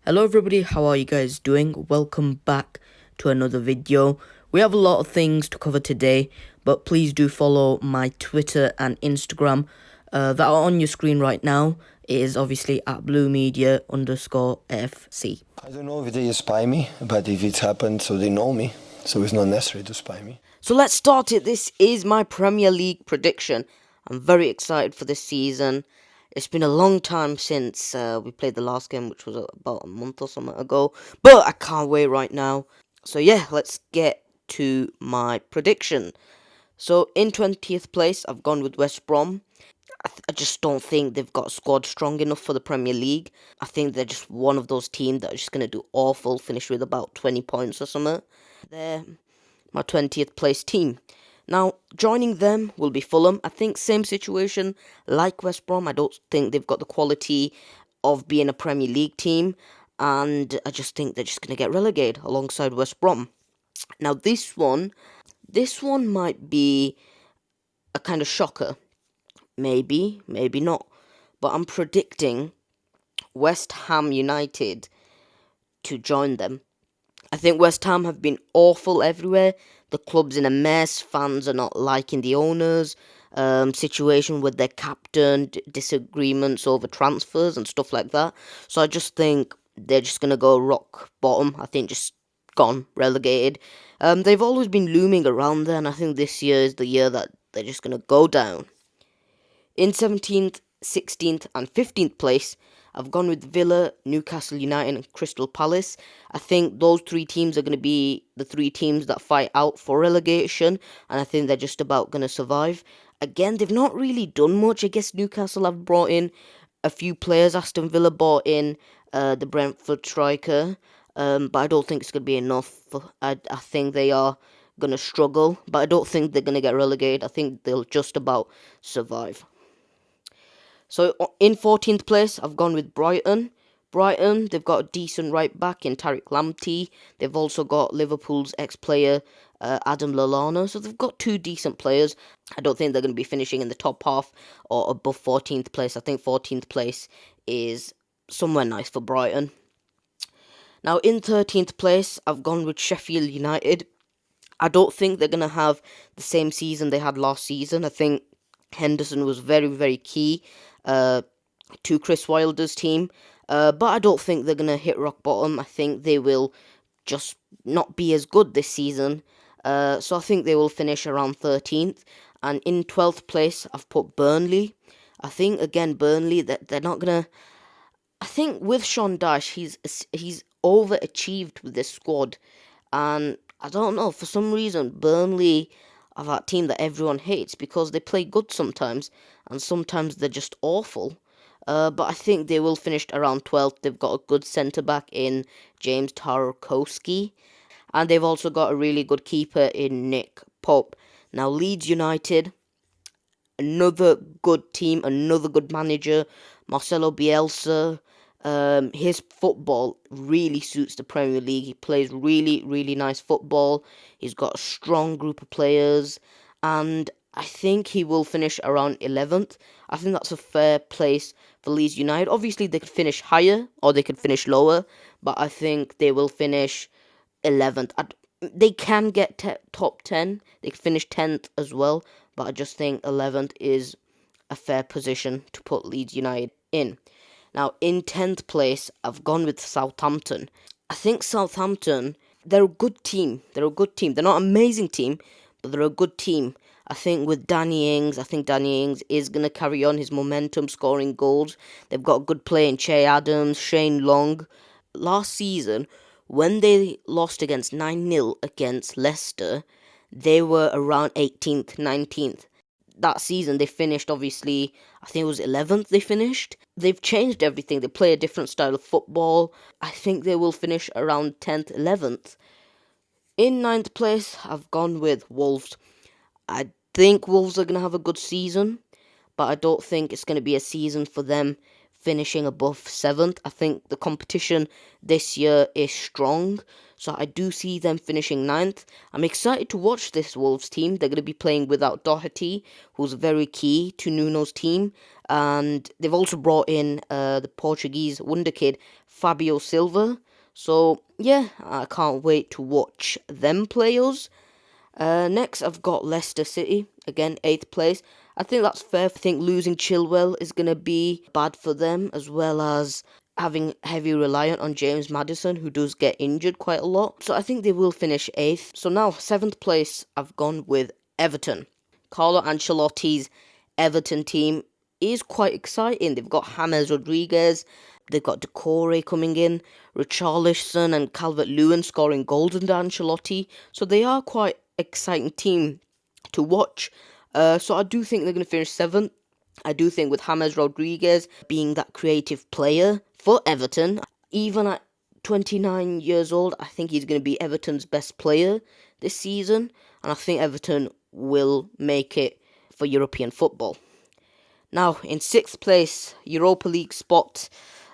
Hello everybody, how are you guys doing? Welcome back to another video. We have a lot of things to cover today, but please do follow my Twitter and Instagram that are on your screen right now. It is obviously at bluemedia_FC. I don't know if they spy me, but if it's happened, so they know me, so it's not necessary to spy me. So let's start it. This is my Premier League prediction. I'm very excited for this season. It's been a long time since we played the last game, which was about a month or something ago. But I can't wait right now. So yeah, let's get to my prediction. So in 20th place, I've gone with West Brom. I just don't think they've got a squad strong enough for the Premier League. I think they're just one of those teams that are just going to do awful, finish with about 20 points or something. They're my 20th place team. Now, joining them will be Fulham. I think same situation like West Brom. I don't think they've got the quality of being a Premier League team, and I just think they're just going to get relegated alongside West Brom. Now, this one might be a kind of shocker. Maybe, maybe not. But I'm predicting West Ham United to join them. I think West Ham have been awful everywhere. The club's in a mess. Fans are not liking the owners. Situation with their captain, disagreements over transfers and stuff like that. So I just think they're just going to go rock bottom. I think just gone, relegated. They've always been looming around there, and I think this year is the year that they're just going to go down. In 17th, 16th and 15th place, I've gone with Villa, Newcastle United and Crystal Palace. I think those three teams are going to be the three teams that fight out for relegation, and I think they're just about going to survive. Again, they've not really done much. I guess Newcastle have brought in a few players. Aston Villa bought in the Brentford striker, but I don't think it's going to be enough. I think they are going to struggle, but I don't think they're going to get relegated. I think they'll just about survive. So in 14th place, I've gone with Brighton. Brighton, they've got a decent right back in Tariq Lamptey. They've also got Liverpool's ex-player Adam Lallana. So they've got two decent players. I don't think they're going to be finishing in the top half or above 14th place. I think 14th place is somewhere nice for Brighton. Now in 13th place, I've gone with Sheffield United. I don't think they're going to have the same season they had last season. I think Henderson was very, very key to Chris Wilder's team. But I don't think they're going to hit rock bottom. I think they will just not be as good this season. So I think they will finish around 13th. And in 12th place, I've put Burnley. I think, again, Burnley, they're not going to... I think with Sean Dyche, he's overachieved with this squad. And I don't know, for some reason, Burnley are that team that everyone hates because they play good sometimes, and sometimes they're just awful. But I think they will finish around 12th. They've got a good centre-back in James Tarkowski, and they've also got a really good keeper in Nick Pope. Now, Leeds United, another good team, another good manager, Marcelo Bielsa. His football really suits the Premier League. He plays really, really nice football. He's got a strong group of players, and I think he will finish around 11th. I think that's a fair place for Leeds United. Obviously, they could finish higher or they could finish lower, but I think they will finish 11th. They can get top 10. They could finish 10th as well, but I just think 11th is a fair position to put Leeds United in. Now, in 10th place, I've gone with Southampton. I think Southampton, they're a good team. They're a good team. They're not an amazing team, but they're a good team. I think with Danny Ings, is going to carry on his momentum, scoring goals. They've got a good play in Che Adams, Shane Long. Last season, when they lost against 9-0 against Leicester, they were around 18th, 19th. That season they finished, obviously, I think it was 11th they finished. They've changed everything. They play a different style of football. I think they will finish around 10th, 11th. In 9th place, I've gone with Wolves. I think Wolves are going to have a good season, but I don't think it's going to be a season for them finishing above 7th. I think the competition this year is strong, so I do see them finishing 9th. I'm excited to watch this Wolves team. They're going to be playing without Doherty, who's very key to Nuno's team, and they've also brought in the Portuguese wonder kid Fabio Silva. So yeah, I can't wait to watch them play us. Next, I've got Leicester City, again, 8th place. I think that's fair. I think losing Chilwell is going to be bad for them, as well as having heavy reliance on James Maddison, who does get injured quite a lot. So I think they will finish 8th. So now, 7th place, I've gone with Everton. Carlo Ancelotti's Everton team is quite exciting. They've got James Rodriguez, they've got Decore coming in, Richarlison and Calvert-Lewin scoring goals under Ancelotti. So they are quite exciting team to watch. So I do think they're going to finish 7th. I do think with James Rodriguez being that creative player for Everton, even at 29 years old, I think he's going to be Everton's best player this season. And I think Everton will make it for European football. Now, in 6th place, Europa League spot,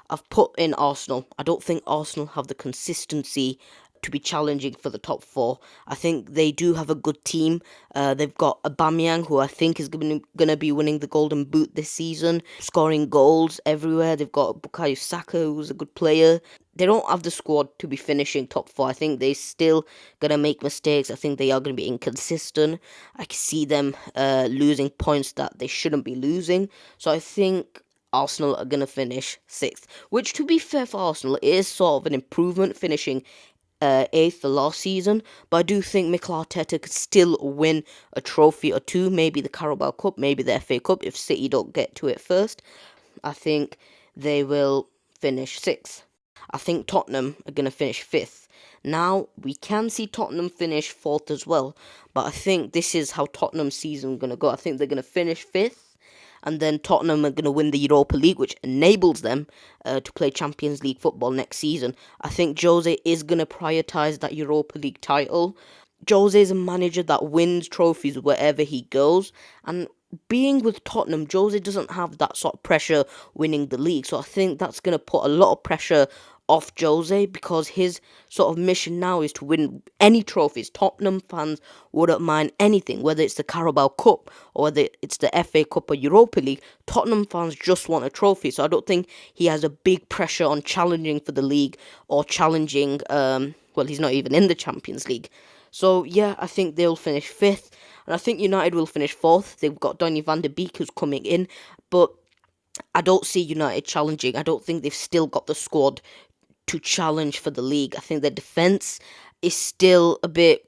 I've put in Arsenal. I don't think Arsenal have the consistency to be challenging for the top 4. I think they do have a good team. They've got Aubameyang, who I think is going to be winning the Golden Boot this season, scoring goals everywhere. They've got Bukayo Saka, who's a good player. They don't have the squad to be finishing top 4. I think they still going to make mistakes. I think they are going to be inconsistent. I can see them losing points that they shouldn't be losing. So I think Arsenal are going to finish 6th, which, to be fair for Arsenal, is sort of an improvement, finishing 8th the last season. But I do think Mikel Arteta could still win a trophy or two, maybe the Carabao Cup, maybe the FA Cup, if City don't get to it first. I think they will finish 6th. I think Tottenham are going to finish 5th. Now, we can see Tottenham finish 4th as well, but I think this is how Tottenham's season is going to go. I think they're going to finish 5th, and then Tottenham are going to win the Europa League, which enables them to play Champions League football next season. I think Jose is going to prioritise that Europa League title. Jose is a manager that wins trophies wherever he goes, and being with Tottenham, Jose doesn't have that sort of pressure winning the league. So I think that's going to put a lot of pressure off Jose, because his sort of mission now is to win any trophies. Tottenham fans wouldn't mind anything, whether it's the Carabao Cup or whether it's the FA Cup or Europa League. Tottenham fans just want a trophy, so I don't think he has a big pressure on challenging for the league or challenging, well, he's not even in the Champions League. So yeah, I think they'll finish 5th, and I think United will finish 4th. They've got Donny van der Beek who's coming in, but I don't see United challenging. I don't think they've still got the squad to challenge for the league. I think their defence is still a bit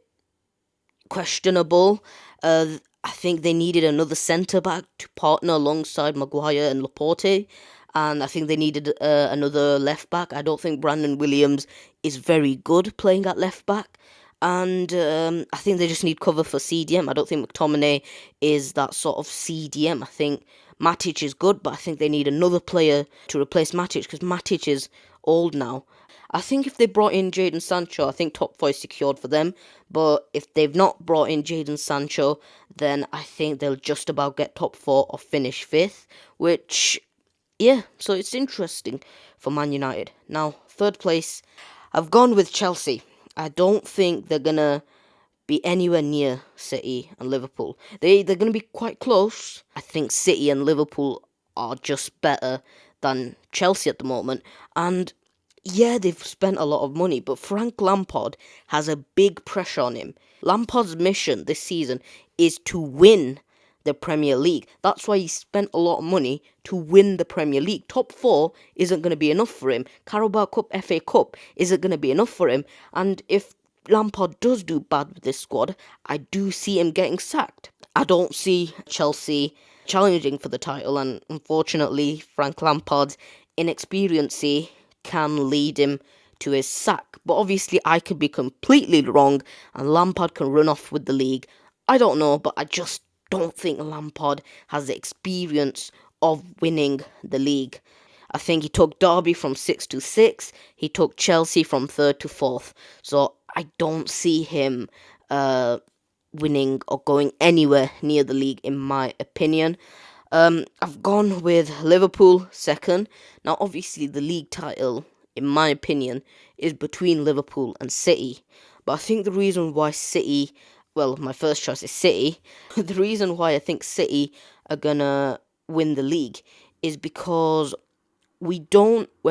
questionable. I think they needed another centre-back to partner alongside Maguire and Laporte, and I think they needed another left-back. I don't think Brandon Williams is very good playing at left-back, and I think they just need cover for CDM. I don't think McTominay is that sort of CDM. I think Matic is good, but I think they need another player to replace Matic, because Matic is old now. I think if they brought in Jadon Sancho, I think top 4 is secured for them. But if they've not brought in Jadon Sancho, then I think they'll just about get top 4 or finish 5th. Which, yeah, so it's interesting for Man United. Now, 3rd place, I've gone with Chelsea. I don't think they're going to be anywhere near City and Liverpool. They're going to be quite close. I think City and Liverpool are just better than Chelsea at the moment. And yeah, they've spent a lot of money, but Frank Lampard has a big pressure on him. Lampard's mission this season is to win the Premier League. That's why he spent a lot of money to win the Premier League. Top 4 isn't going to be enough for him. Carabao Cup, FA Cup isn't going to be enough for him. And if Lampard does do bad with this squad, I do see him getting sacked. I don't see Chelsea challenging for the title, and unfortunately, Frank Lampard's inexperiency can lead him to his sack. But obviously, I could be completely wrong, and Lampard can run off with the league. I don't know, but I just don't think Lampard has the experience of winning the league. I think he took Derby from 6th to 6th. He took Chelsea from 3rd to 4th. So I don't see him winning or going anywhere near the league, in my opinion. I've gone with Liverpool second. Now, obviously, the league title, in my opinion, is between Liverpool and City. But I think the reason why City, well, my first choice is City. The reason why I think City are gonna win the league is because we're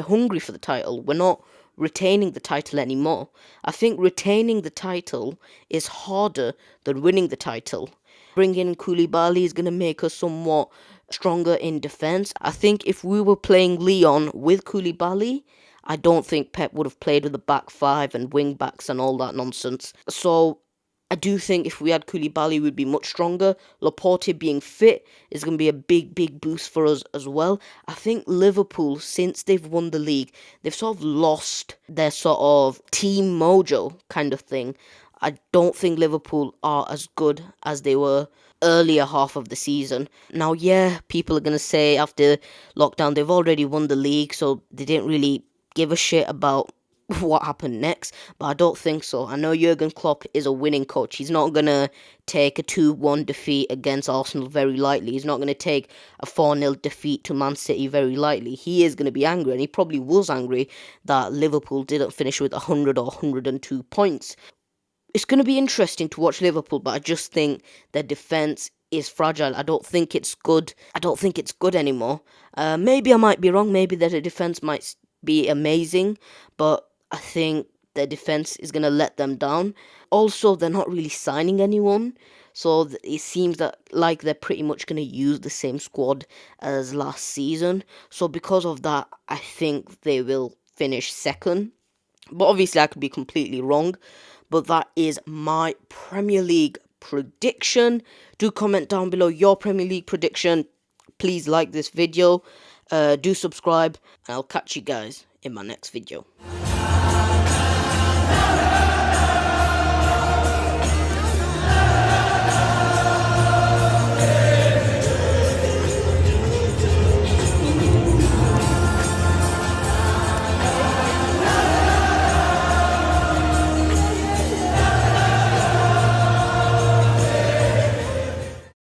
hungry for the title. We're not retaining the title anymore. I think retaining the title is harder than winning the title. Bringing in Koulibaly is going to make us somewhat stronger in defense. I think if we were playing Leon with Koulibaly, I don't think Pep would have played with the back five and wing backs and all that nonsense. So I do think if we had Koulibaly, we'd be much stronger. Laporte being fit is going to be a big, big boost for us as well. I think Liverpool, since they've won the league, they've sort of lost their sort of team mojo kind of thing. I don't think Liverpool are as good as they were earlier half of the season. Now, yeah, people are going to say after lockdown, they've already won the league, so they didn't really give a shit about what happened next, but I don't think so. I know Jurgen Klopp is a winning coach. He's not going to take a 2-1 defeat against Arsenal very lightly. He's not going to take a 4-0 defeat to Man City very lightly. He is going to be angry, and he probably was angry that Liverpool didn't finish with 100 or 102 points. It's going to be interesting to watch Liverpool, but I just think their defense is fragile. I don't think it's good. I don't think it's good anymore. Maybe I might be wrong. Maybe their defense might be amazing, but I think their defense is going to let them down. Also, they're not really signing anyone, so it seems that like they're pretty much going to use the same squad as last season. So because of that, I think they will finish second. But obviously, I could be completely wrong. But that is my Premier League prediction. Do comment down below your Premier League prediction. Please like this video. Do subscribe. And I'll catch you guys in my next video.